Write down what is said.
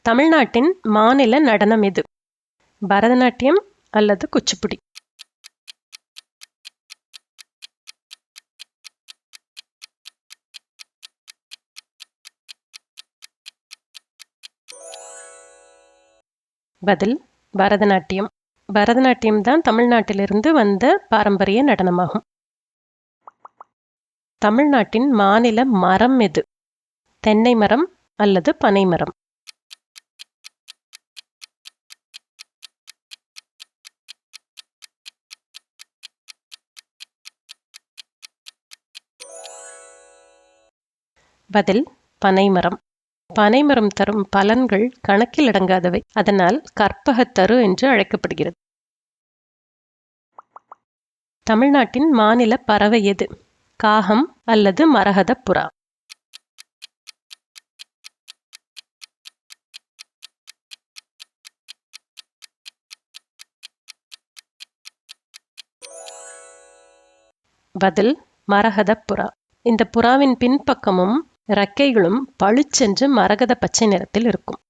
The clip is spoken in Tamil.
தமிழ்நாட்டின் மாநில நடனம் எது? பரதநாட்டியம் அல்லது குச்சிப்புடி? பதில் பரதநாட்டியம். பரதநாட்டியம் தான் தமிழ்நாட்டிலிருந்து வந்த பாரம்பரிய நடனமாகும். தமிழ்நாட்டின் மாநில மரம் எது? தென்னை மரம் அல்லது பனை மரம்? பதில் பனைமரம். பனைமரம் தரும் பலன்கள் கணக்கில் அடங்காதவை. அதனால் கற்பகத்தரு என்று அழைக்கப்படுகிறது. தமிழ்நாட்டின் மாநில பறவை எது? காகம் அல்லது மரகத புறா? பதில் மரகத புறா. இந்த புறாவின் பின்பக்கமும் இறக்கைகளும் பளிச்சென்று மரகத பச்சை நிறத்தில் இருக்கும்.